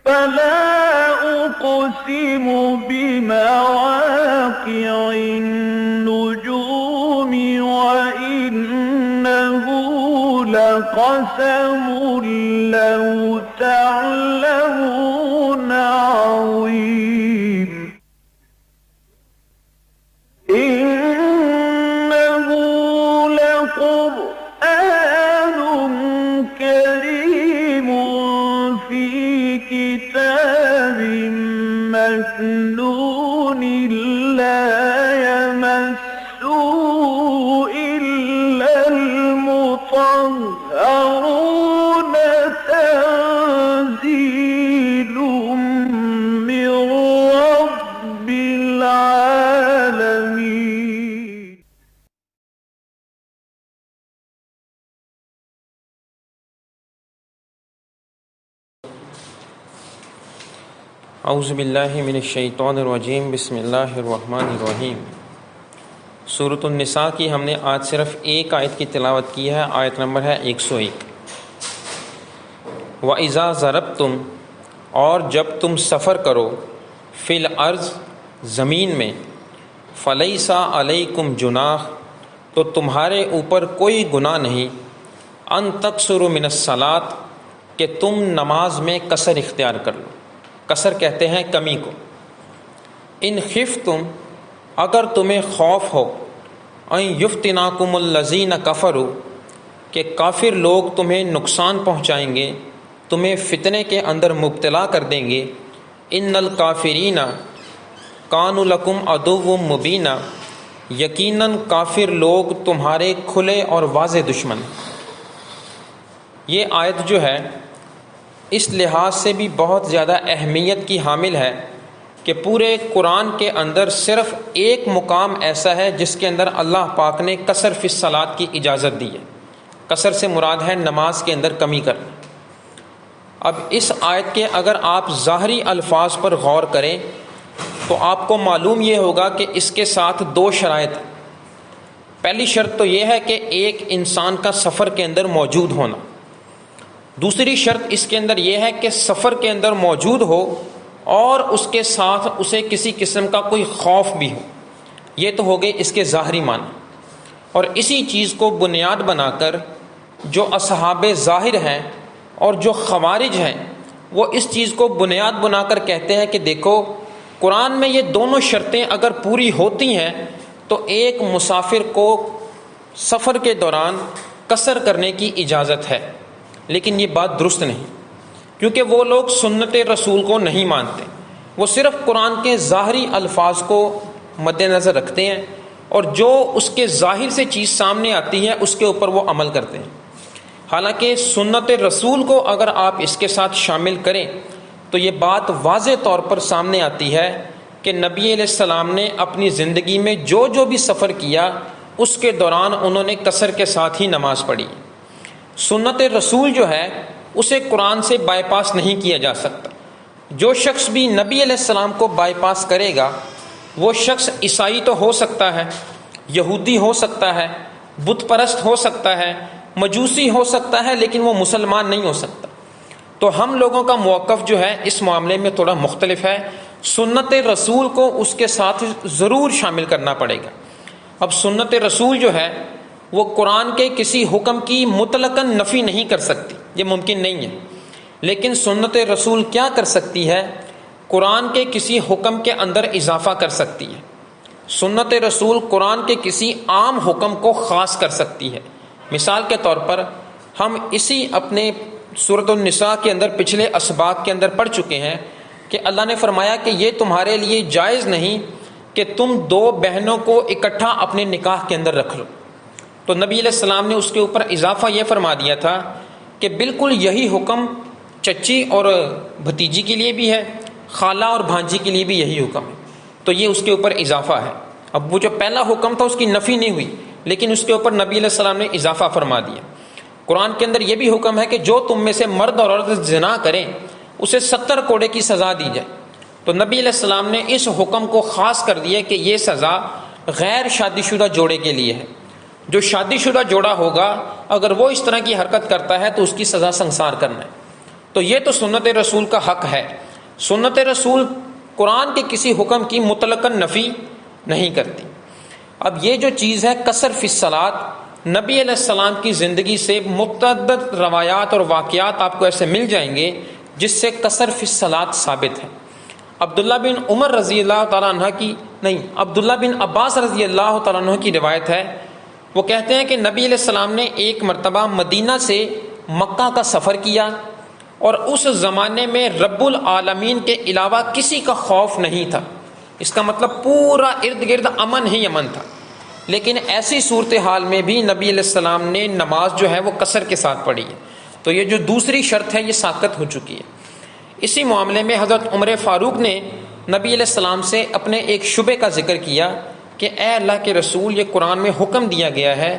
فلا أقسم بمواقع النجوم وإنه لقسم لو تعلمون عظيم إنه لقرآن كريم في كتاب مكنون لا يمسه إلا المطهرون تنزيل من رب العالمين. اعوذ باللہ من الشیطان الرجیم، بسم اللہ الرحمن الرحیم۔ سورۃ النساء کی ہم نے آج صرف ایک آیت کی تلاوت کی ہے، آیت نمبر ہے 101۔ وَإِذَا ضَرَبْتُمْ، اور جب تم سفر کرو، فِي الْأَرْضِ، زمین میں، فَلَيْسَ عَلَيْكُمْ جُنَاحٌ، تو تمہارے اوپر کوئی گناہ نہیں، أَن تَقْصُرُوا مِنَ الصَّلَاةِ، کہ تم نماز میں قصر اختیار کر لو۔ قصر کہتے ہیں کمی کو۔ ان خفتم، اگر تمہیں خوف ہو، ان یفتناکم الذین کفروا، کہ کافر لوگ تمہیں نقصان پہنچائیں گے، تمہیں فتنے کے اندر مبتلا کر دیں گے۔ ان الکافرین کانوا لکم عدو مبین، یقیناً کافر لوگ تمہارے کھلے اور واضح دشمن ہیں۔ یہ آیت جو ہے اس لحاظ سے بھی بہت زیادہ اہمیت کی حامل ہے کہ پورے قرآن کے اندر صرف ایک مقام ایسا ہے جس کے اندر اللہ پاک نے قصر فی الصلاۃ کی اجازت دی ہے۔ قصر سے مراد ہے نماز کے اندر کمی کرنا۔ اب اس آیت کے اگر آپ ظاہری الفاظ پر غور کریں تو آپ کو معلوم یہ ہوگا کہ اس کے ساتھ دو شرائط ہیں۔ پہلی شرط تو یہ ہے کہ ایک انسان کا سفر کے اندر موجود ہونا۔ دوسری شرط اس کے اندر یہ ہے کہ سفر کے اندر موجود ہو اور اس کے ساتھ اسے کسی قسم کا کوئی خوف بھی ہو۔ یہ تو ہو گئے اس کے ظاہری معنی، اور اسی چیز کو بنیاد بنا کر جو اصحاب ظاہر ہیں اور جو خوارج ہیں وہ اس چیز کو بنیاد بنا کر کہتے ہیں کہ دیکھو قرآن میں یہ دونوں شرطیں اگر پوری ہوتی ہیں تو ایک مسافر کو سفر کے دوران قصر کرنے کی اجازت ہے، لیکن یہ بات درست نہیں، کیونکہ وہ لوگ سنت رسول کو نہیں مانتے، وہ صرف قرآن کے ظاہری الفاظ کو مد نظر رکھتے ہیں اور جو اس کے ظاہر سے چیز سامنے آتی ہے اس کے اوپر وہ عمل کرتے ہیں۔ حالانکہ سنت رسول کو اگر آپ اس کے ساتھ شامل کریں تو یہ بات واضح طور پر سامنے آتی ہے کہ نبی علیہ السلام نے اپنی زندگی میں جو جو بھی سفر کیا اس کے دوران انہوں نے قصر کے ساتھ ہی نماز پڑھی۔ سنت رسول جو ہے اسے قرآن سے بائی پاس نہیں کیا جا سکتا۔ جو شخص بھی نبی علیہ السلام کو بائی پاس کرے گا وہ شخص عیسائی تو ہو سکتا ہے، یہودی ہو سکتا ہے، بت پرست ہو سکتا ہے، مجوسی ہو سکتا ہے، لیکن وہ مسلمان نہیں ہو سکتا۔ تو ہم لوگوں کا موقف جو ہے اس معاملے میں تھوڑا مختلف ہے، سنت رسول کو اس کے ساتھ ضرور شامل کرنا پڑے گا۔ اب سنت رسول جو ہے وہ قرآن کے کسی حکم کی مطلقاً نفی نہیں کر سکتی، یہ ممکن نہیں ہے، لیکن سنت رسول کیا کر سکتی ہے؟ قرآن کے کسی حکم کے اندر اضافہ کر سکتی ہے۔ سنت رسول قرآن کے کسی عام حکم کو خاص کر سکتی ہے۔ مثال کے طور پر ہم اسی اپنے سورۃ النساء کے اندر پچھلے اسباق کے اندر پڑھ چکے ہیں کہ اللہ نے فرمایا کہ یہ تمہارے لیے جائز نہیں کہ تم دو بہنوں کو اکٹھا اپنے نکاح کے اندر رکھ لو۔ تو نبی علیہ السلام نے اس کے اوپر اضافہ یہ فرما دیا تھا کہ بالکل یہی حکم چچی اور بھتیجی کے لیے بھی ہے، خالہ اور بھانجی کے لیے بھی یہی حکم ہے، تو یہ اس کے اوپر اضافہ ہے۔ اب وہ جو پہلا حکم تھا اس کی نفی نہیں ہوئی، لیکن اس کے اوپر نبی علیہ السلام نے اضافہ فرما دیا۔ قرآن کے اندر یہ بھی حکم ہے کہ جو تم میں سے مرد اور عورت زنا کریں اسے 70 کوڑے کی سزا دی جائے۔ تو نبی علیہ السلام نے اس حکم کو خاص کر دیا کہ یہ سزا غیر شادی شدہ جوڑے کے لیے ہے۔ جو شادی شدہ جوڑا ہوگا اگر وہ اس طرح کی حرکت کرتا ہے تو اس کی سزا سنسار کرنا ہے۔ تو یہ تو سنت رسول کا حق ہے. سنت رسول قرآن کے کسی حکم کی مطلقاً نفی نہیں کرتی. اب یہ جو چیز ہے قصر فی الصلاۃ، نبی علیہ السلام کی زندگی سے متعدد روایات اور واقعات آپ کو ایسے مل جائیں گے جس سے قصر فی الصلاۃ ثابت ہے. عبداللہ بن عمر رضی اللہ تعالیٰ عنہ کی نہیں عبداللہ بن عباس رضی اللہ تعالیٰ عنہ کی روایت ہے. وہ کہتے ہیں کہ نبی علیہ السلام نے ایک مرتبہ مدینہ سے مکہ کا سفر کیا، اور اس زمانے میں رب العالمین کے علاوہ کسی کا خوف نہیں تھا. اس کا مطلب پورا ارد گرد امن ہی امن تھا. لیکن ایسی صورتحال میں بھی نبی علیہ السلام نے نماز جو ہے وہ قصر کے ساتھ پڑھی ہے. تو یہ جو دوسری شرط ہے یہ ساقط ہو چکی ہے. اسی معاملے میں حضرت عمر فاروق نے نبی علیہ السلام سے اپنے ایک شبے کا ذکر کیا کہ اے اللہ کے رسول، یہ قرآن میں حکم دیا گیا ہے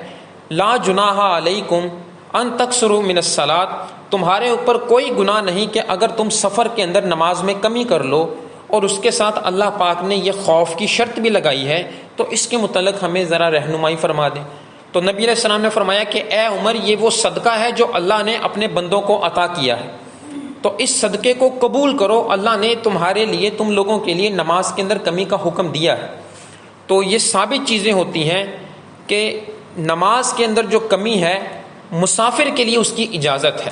لا جناح علیکم ان تقصروا من الصلاۃ، تمہارے اوپر کوئی گناہ نہیں کہ اگر تم سفر کے اندر نماز میں کمی کر لو، اور اس کے ساتھ اللہ پاک نے یہ خوف کی شرط بھی لگائی ہے، تو اس کے متعلق ہمیں ذرا رہنمائی فرما دیں. تو نبی علیہ السلام نے فرمایا کہ اے عمر، یہ وہ صدقہ ہے جو اللہ نے اپنے بندوں کو عطا کیا ہے، تو اس صدقے کو قبول کرو. اللہ نے تمہارے لیے، تم لوگوں کے لیے نماز کے اندر کمی کا حکم دیا ہے. تو یہ ثابت چیزیں ہوتی ہیں کہ نماز کے اندر جو کمی ہے مسافر کے لیے اس کی اجازت ہے.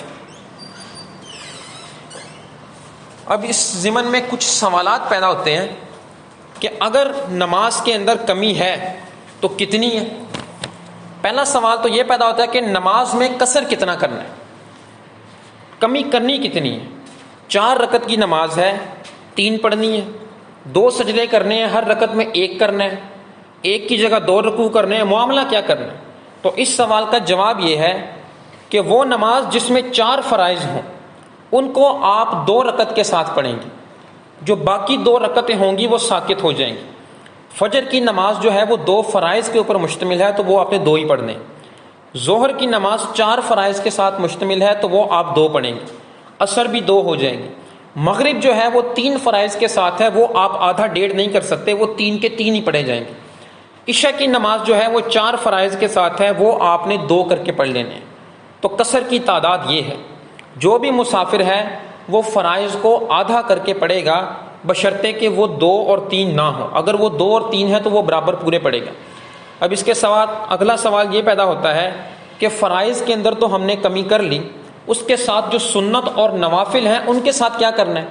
اب اس ضمن میں کچھ سوالات پیدا ہوتے ہیں کہ اگر نماز کے اندر کمی ہے تو کتنی ہے. پہلا سوال تو یہ پیدا ہوتا ہے کہ نماز میں قصر کتنا کرنا ہے، کمی کرنی کتنی ہے. 4 رکعت کی نماز ہے، 3 پڑھنی ہے، 2 سجدے کرنے ہیں، ہر رکعت میں 1 کرنا ہے، 1 کی جگہ 2 رکوع کرنے ہیں، معاملہ کیا کرنا ہے. تو اس سوال کا جواب یہ ہے کہ وہ نماز جس میں 4 فرائض ہوں ان کو آپ 2 رکعت کے ساتھ پڑھیں گے، جو باقی 2 رکعتیں ہوں گی وہ ساقط ہو جائیں گی. فجر کی نماز جو ہے وہ 2 فرائض کے اوپر مشتمل ہے تو وہ آپ نے 2 ہی پڑھنے. ظہر کی نماز 4 فرائض کے ساتھ مشتمل ہے تو وہ آپ 2 پڑھیں گے. عصر بھی 2 ہو جائیں گی. مغرب جو ہے وہ 3 فرائض کے ساتھ ہے، وہ آپ آدھا ڈیڑھ نہیں کر سکتے، وہ 3 کے 3 ہی پڑھے جائیں گے. عشاء کی نماز جو ہے وہ 4 فرائض کے ساتھ ہے، وہ آپ نے 2 کر کے پڑھ لینے ہیں. تو قصر کی تعداد یہ ہے. جو بھی مسافر ہے وہ فرائض کو آدھا کر کے پڑھے گا، بشرطے کہ وہ 2 اور 3 نہ ہو. اگر وہ 2 اور 3 ہے تو وہ برابر پورے پڑھے گا. اب اس کے ساتھ اگلا سوال یہ پیدا ہوتا ہے کہ فرائض کے اندر تو ہم نے کمی کر لی، اس کے ساتھ جو سنت اور نوافل ہیں ان کے ساتھ کیا کرنا ہے؟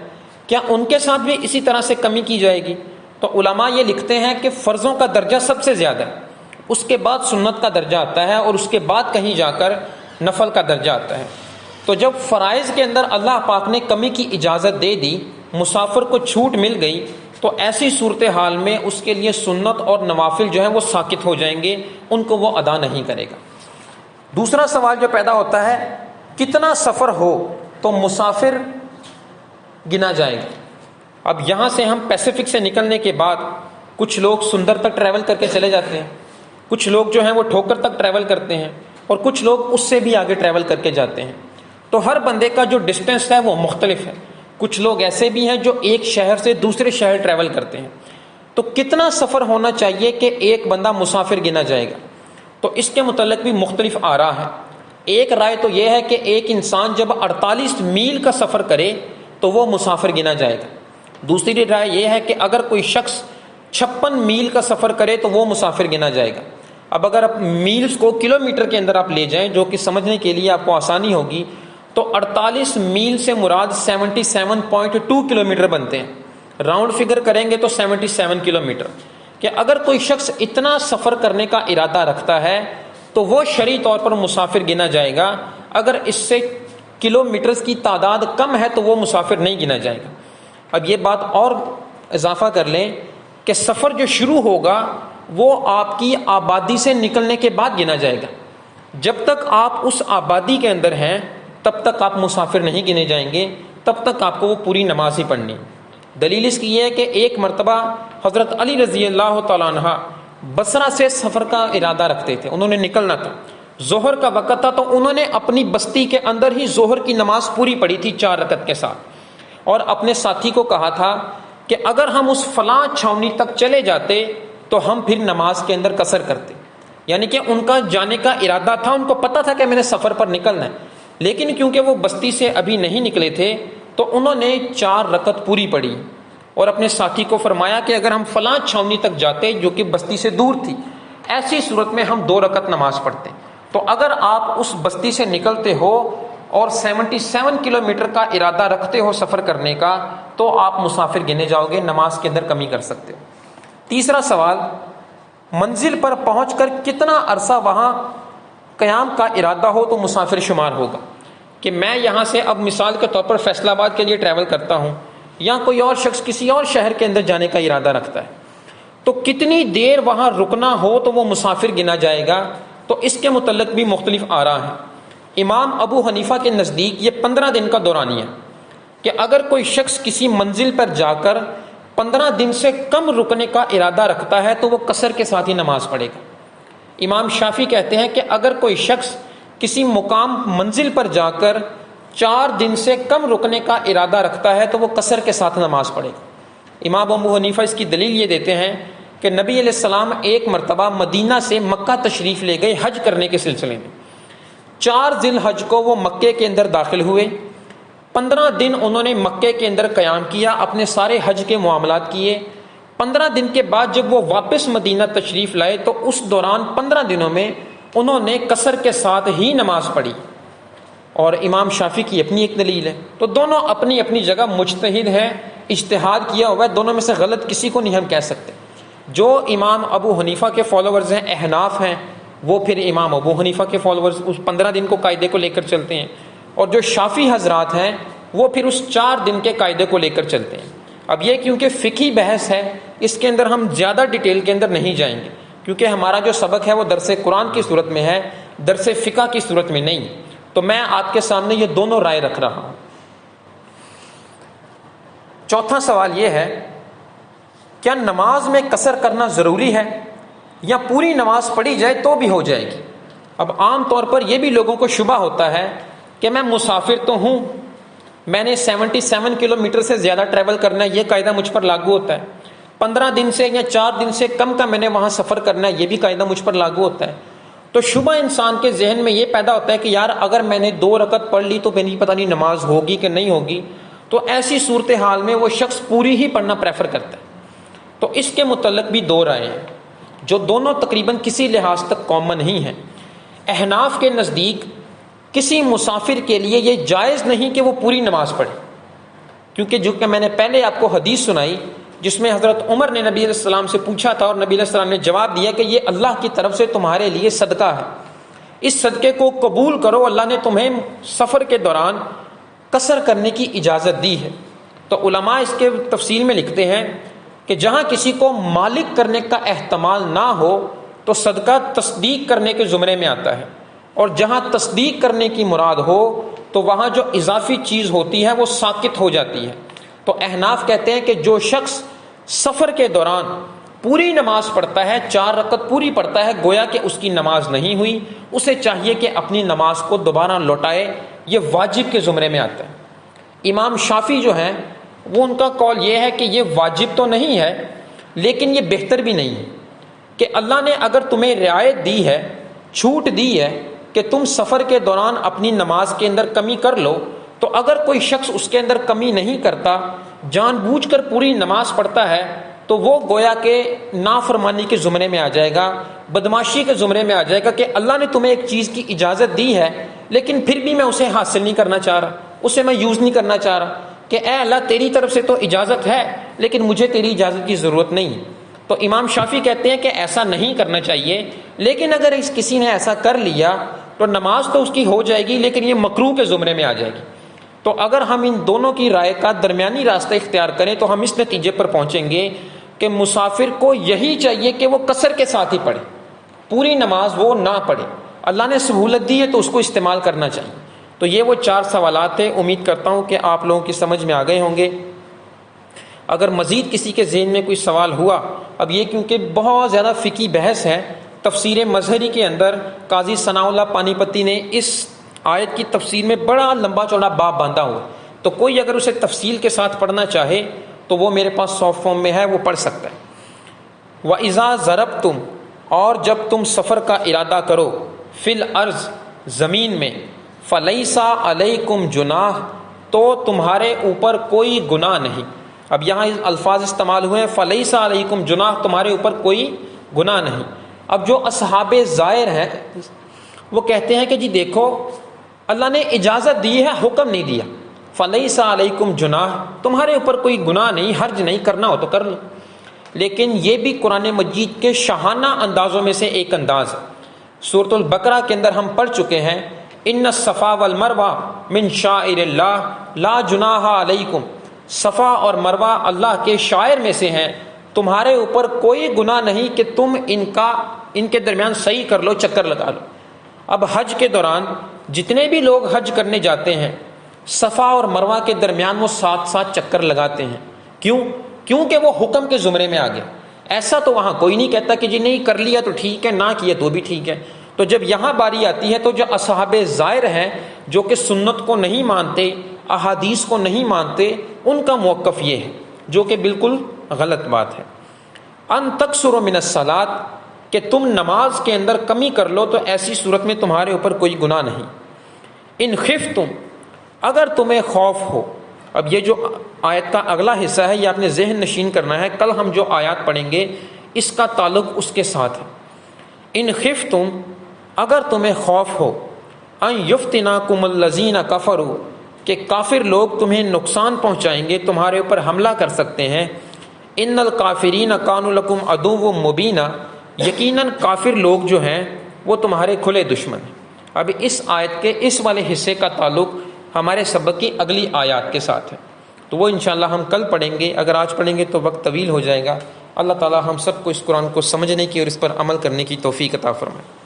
کیا ان کے ساتھ بھی اسی طرح سے کمی کی جائے گی؟ تو علماء یہ لکھتے ہیں کہ فرضوں کا درجہ سب سے زیادہ ہے، اس کے بعد سنت کا درجہ آتا ہے، اور اس کے بعد کہیں جا کر نفل کا درجہ آتا ہے. تو جب فرائض کے اندر اللہ پاک نے کمی کی اجازت دے دی، مسافر کو چھوٹ مل گئی، تو ایسی صورتحال میں اس کے لیے سنت اور نوافل جو ہیں وہ ساقط ہو جائیں گے، ان کو وہ ادا نہیں کرے گا. دوسرا سوال جو پیدا ہوتا ہے کتنا سفر ہو تو مسافر گنا جائے گا. اب یہاں سے ہم پیسیفک سے نکلنے کے بعد کچھ لوگ سندر تک ٹریول کر کے چلے جاتے ہیں، کچھ لوگ جو ہیں وہ ٹھوکر تک ٹریول کرتے ہیں، اور کچھ لوگ اس سے بھی آگے ٹریول کر کے جاتے ہیں. تو ہر بندے کا جو ڈسٹینس ہے وہ مختلف ہے. کچھ لوگ ایسے بھی ہیں جو ایک شہر سے دوسرے شہر ٹریول کرتے ہیں. تو کتنا سفر ہونا چاہیے کہ ایک بندہ مسافر گنا جائے گا؟ تو اس کے متعلق بھی مختلف آراء ہے. ایک رائے تو یہ ہے کہ ایک انسان جب 48 میل کا سفر کرے تو وہ مسافر گنا جائے گا. دوسری رائے یہ ہے کہ اگر کوئی شخص 56 میل کا سفر کرے تو وہ مسافر گنا جائے گا. اب اگر آپ میلز کو کلومیٹر کے اندر آپ لے جائیں جو کہ سمجھنے کے لیے آپ کو آسانی ہوگی، تو 48 میل سے مراد 77.2 کلومیٹر بنتے ہیں. راؤنڈ فگر کریں گے تو 77 کلومیٹر. کہ اگر کوئی شخص اتنا سفر کرنے کا ارادہ رکھتا ہے تو وہ شرعی طور پر مسافر گنا جائے گا. اگر اس سے کلومیٹرز کی تعداد کم ہے تو وہ مسافر نہیں گنا جائے گا. اب یہ بات اور اضافہ کر لیں کہ سفر جو شروع ہوگا وہ آپ کی آبادی سے نکلنے کے بعد گنا جائے گا. جب تک آپ اس آبادی کے اندر ہیں تب تک آپ مسافر نہیں گنے جائیں گے، تب تک آپ کو وہ پوری نماز ہی پڑھنی. دلیل اس کی یہ ہے کہ ایک مرتبہ حضرت علی رضی اللہ تعالیٰ عنہ بصرہ سے سفر کا ارادہ رکھتے تھے، انہوں نے نکلنا تھا، ظہر کا وقت تھا، تو انہوں نے اپنی بستی کے اندر ہی ظہر کی نماز پوری پڑھی تھی 4 رکعت کے ساتھ، اور اپنے ساتھی کو کہا تھا کہ اگر ہم اس فلاں چھاونی تک چلے جاتے تو ہم پھر نماز کے اندر قصر کرتے. یعنی کہ ان کا جانے کا ارادہ تھا، ان کو پتہ تھا کہ میں نے سفر پر نکلنا ہے، لیکن کیونکہ وہ بستی سے ابھی نہیں نکلے تھے تو انہوں نے 4 رکعت پوری پڑھی اور اپنے ساتھی کو فرمایا کہ اگر ہم فلاں چھاؤنی تک جاتے جو کہ بستی سے دور تھی، ایسی صورت میں ہم 2 رکعت نماز پڑھتے. تو اگر آپ اس بستی سے نکلتے ہو اور 77 کلومیٹر کا ارادہ رکھتے ہو سفر کرنے کا تو آپ مسافر گنے جاؤ گے، نماز کے اندر کمی کر سکتے ہو. تیسرا سوال، منزل پر پہنچ کر کتنا عرصہ وہاں قیام کا ارادہ ہو تو مسافر شمار ہوگا؟ کہ میں یہاں سے اب مثال کے طور پر فیصل آباد کے لیے ٹریول کرتا ہوں یا کوئی اور شخص کسی اور شہر کے اندر جانے کا ارادہ رکھتا ہے تو کتنی دیر وہاں رکنا ہو تو وہ مسافر گنا جائے گا؟ تو اس کے متعلق بھی مختلف آراء ہیں. امام ابو حنیفہ کے نزدیک یہ 15 دن کا دورانیہ ہے کہ اگر کوئی شخص کسی منزل پر جا کر 15 دن سے کم رکنے کا ارادہ رکھتا ہے تو وہ قصر کے ساتھ ہی نماز پڑھے گا. امام شافعی کہتے ہیں کہ اگر کوئی شخص کسی مقام منزل پر جا کر 4 دن سے کم رکنے کا ارادہ رکھتا ہے تو وہ قصر کے ساتھ نماز پڑھے گا. امام ابو حنیفہ اس کی دلیل یہ دیتے ہیں کہ نبی علیہ السلام ایک مرتبہ مدینہ سے مکہ تشریف لے گئے حج کرنے کے سلسلے میں. 4 ذی الحج کو وہ مکے کے اندر داخل ہوئے. 15 دن انہوں نے مکے کے اندر قیام کیا، اپنے سارے حج کے معاملات کیے. 15 دن کے بعد جب وہ واپس مدینہ تشریف لائے تو اس دوران 15 دنوں میں انہوں نے قصر کے ساتھ ہی نماز پڑھی. اور امام شافعی کی اپنی ایک دلیل ہے. تو دونوں اپنی اپنی جگہ مجتہد ہیں، اجتہاد کیا ہوا ہے، دونوں میں سے غلط کسی کو نہیں ہم کہہ سکتے. جو امام ابو حنیفہ کے فالوورز ہیں، احناف ہیں، وہ پھر امام ابو حنیفہ کے فالوورز اس 15 دن کو قاعدے کو لے کر چلتے ہیں، اور جو شافعی حضرات ہیں وہ پھر اس 4 دن کے قاعدے کو لے کر چلتے ہیں. اب یہ کیونکہ فقہی بحث ہے اس کے اندر ہم زیادہ ڈیٹیل کے اندر نہیں جائیں گے کیونکہ ہمارا جو سبق ہے وہ درس قرآن کی صورت میں ہے، درس فقہ کی صورت میں نہیں. تو میں آپ کے سامنے یہ دونوں رائے رکھ رہا ہوں. چوتھا سوال یہ ہے، کیا نماز میں قصر کرنا ضروری ہے یا پوری نماز پڑھی جائے تو بھی ہو جائے گی؟ اب عام طور پر یہ بھی لوگوں کو شبہ ہوتا ہے کہ میں مسافر تو ہوں، میں نے 77 کلومیٹر سے زیادہ ٹریول کرنا ہے، یہ قاعدہ مجھ پر لاگو ہوتا ہے. 15 دن سے یا 4 دن سے کم کا میں نے وہاں سفر کرنا ہے، یہ بھی قاعدہ مجھ پر لاگو ہوتا ہے. تو شبہ انسان کے ذہن میں یہ پیدا ہوتا ہے کہ یار اگر میں نے 2 رکعت پڑھ لی تو میری پتہ نہیں نماز ہوگی کہ نہیں ہوگی. تو ایسی صورتحال میں وہ شخص پوری ہی پڑھنا پریفر کرتا ہے. تو اس کے متعلق بھی 2 رائے ہیں جو دونوں تقریباً کسی لحاظ تک کامن ہی ہیں. احناف کے نزدیک کسی مسافر کے لیے یہ جائز نہیں کہ وہ پوری نماز پڑھے، کیونکہ جو کہ میں نے پہلے آپ کو حدیث سنائی جس میں حضرت عمر نے نبی علیہ السلام سے پوچھا تھا اور نبی علیہ السلام نے جواب دیا کہ یہ اللہ کی طرف سے تمہارے لیے صدقہ ہے، اس صدقے کو قبول کرو، اللہ نے تمہیں سفر کے دوران قصر کرنے کی اجازت دی ہے. تو علماء اس کے تفصیل میں لکھتے ہیں کہ جہاں کسی کو مالک کرنے کا احتمال نہ ہو تو صدقہ تصدیق کرنے کے زمرے میں آتا ہے، اور جہاں تصدیق کرنے کی مراد ہو تو وہاں جو اضافی چیز ہوتی ہے وہ ساقط ہو جاتی ہے. تو احناف کہتے ہیں کہ جو شخص سفر کے دوران پوری نماز پڑھتا ہے، 4 رکعت پوری پڑھتا ہے، گویا کہ اس کی نماز نہیں ہوئی، اسے چاہیے کہ اپنی نماز کو دوبارہ لوٹائے، یہ واجب کے زمرے میں آتا ہے. امام شافعی جو ہیں وہ ان کا قول یہ ہے کہ یہ واجب تو نہیں ہے لیکن یہ بہتر بھی نہیں ہے کہ اللہ نے اگر تمہیں رعایت دی ہے، چھوٹ دی ہے کہ تم سفر کے دوران اپنی نماز کے اندر کمی کر لو، تو اگر کوئی شخص اس کے اندر کمی نہیں کرتا، جان بوجھ کر پوری نماز پڑھتا ہے، تو وہ گویا کہ نافرمانی کے زمرے میں آ جائے گا، بدماشی کے زمرے میں آ جائے گا کہ اللہ نے تمہیں ایک چیز کی اجازت دی ہے لیکن پھر بھی میں اسے حاصل نہیں کرنا چاہ رہا، اسے میں یوز نہیں کرنا چاہ رہا، کہ اے اللہ تیری طرف سے تو اجازت ہے لیکن مجھے تیری اجازت کی ضرورت نہیں. تو امام شافعی کہتے ہیں کہ ایسا نہیں کرنا چاہیے، لیکن اگر کسی نے ایسا کر لیا تو نماز تو اس کی ہو جائے گی لیکن یہ مکروہ کے زمرے میں آ جائے گی. تو اگر ہم ان دونوں کی رائے کا درمیانی راستہ اختیار کریں تو ہم اس نتیجے پر پہنچیں گے کہ مسافر کو یہی چاہیے کہ وہ قصر کے ساتھ ہی پڑھے، پوری نماز وہ نہ پڑھے. اللہ نے سہولت دی ہے تو اس کو استعمال کرنا چاہیے. تو یہ وہ 4 سوالات ہیں، امید کرتا ہوں کہ آپ لوگوں کی سمجھ میں آ گئے ہوں گے. اگر مزید کسی کے ذہن میں کوئی سوال ہوا، اب یہ کیونکہ بہت زیادہ فقہی بحث ہے، تفسیر مظہری کے اندر قاضی ثناء اللہ پانی پتی نے اس آیت کی تفسیر میں بڑا لمبا چوڑا باب باندھا ہوا، تو کوئی اگر اسے تفصیل کے ساتھ پڑھنا چاہے تو وہ میرے پاس سافٹ فارم میں ہے، وہ پڑھ سکتا ہے. وَإِذَا ضَرَبْتُمْ، اور جب تم سفر کا ارادہ کرو، فِي الْأَرْضِ، زمین میں، فلیسا علیکم جناح، تو تمہارے اوپر کوئی گناہ نہیں۔ اب یہاں الفاظ استعمال ہوئے ہیں فلیسا علیکم جناح، تمہارے اوپر کوئی گناہ نہیں۔ اب جو اصحاب زائر ہیں وہ کہتے ہیں کہ جی دیکھو اللہ نے اجازت دی ہے، حکم نہیں دیا۔ فلیسا علیکم جناح، تمہارے اوپر کوئی گناہ نہیں، حرج نہیں، کرنا ہو تو کر لو۔ لیکن یہ بھی قرآن مجید کے شاہانہ اندازوں میں سے ایک انداز ہے۔ سورۃ البقرہ کے اندر ہم پڑھ چکے ہیں ان الصفا والمروہ من شعائر اللہ لا جناح علیکم، صفا اور مروہ اللہ کے شعائر میں سے ہیں، تمہارے اوپر کوئی گناہ نہیں کہ تم ان کے درمیان صحیح کر لو، چکر لگا لو۔ اب حج کے دوران جتنے بھی لوگ حج کرنے جاتے ہیں صفا اور مروہ کے درمیان وہ ساتھ ساتھ چکر لگاتے ہیں۔ کیونکہ وہ حکم کے زمرے میں آ گیا۔ ایسا تو وہاں کوئی نہیں کہتا کہ جی نہیں کر لیا تو ٹھیک ہے، نہ کیا تو بھی ٹھیک ہے۔ تو جب یہاں باری آتی ہے تو جو اصحاب زائر ہیں جو کہ سنت کو نہیں مانتے، احادیث کو نہیں مانتے، ان کا موقف یہ ہے جو کہ بالکل غلط بات ہے۔ ان تکثروا من الصلاۃ، کہ تم نماز کے اندر کمی کر لو تو ایسی صورت میں تمہارے اوپر کوئی گناہ نہیں۔ ان خفتم، اگر تمہیں خوف ہو۔ اب یہ جو آیت کا اگلا حصہ ہے یہ آپ نے ذہن نشین کرنا ہے، کل ہم جو آیات پڑھیں گے اس کا تعلق اس کے ساتھ ہے۔ ان خفتم، اگر تمہیں خوف ہو، ان یفتناکم الذین کفروا، کہ کافر لوگ تمہیں نقصان پہنچائیں گے، تمہارے اوپر حملہ کر سکتے ہیں۔ ان الکافرین کانوا لکم عدو مبینا، یقیناً کافر لوگ جو ہیں وہ تمہارے کھلے دشمن ہیں۔ اب اس آیت کے اس والے حصے کا تعلق ہمارے سبق کی اگلی آیات کے ساتھ ہے، تو وہ انشاءاللہ ہم کل پڑھیں گے۔ اگر آج پڑھیں گے تو وقت طویل ہو جائے گا۔ اللہ تعالی ہم سب کو اس قرآن کو سمجھنے کی اور اس پر عمل کرنے کی توفیق عطا فرمائے۔